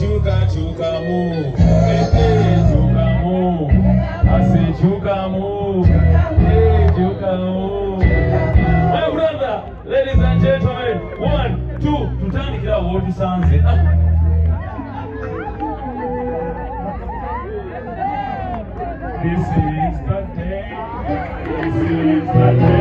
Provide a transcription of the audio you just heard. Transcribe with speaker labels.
Speaker 1: chuka chuka move. Hey, chuka move. I say chuka move. Hey, chuka move. My brother, ladies and gentlemen, 1, 2, tutani kila wote sanze. This is the day. This is the day.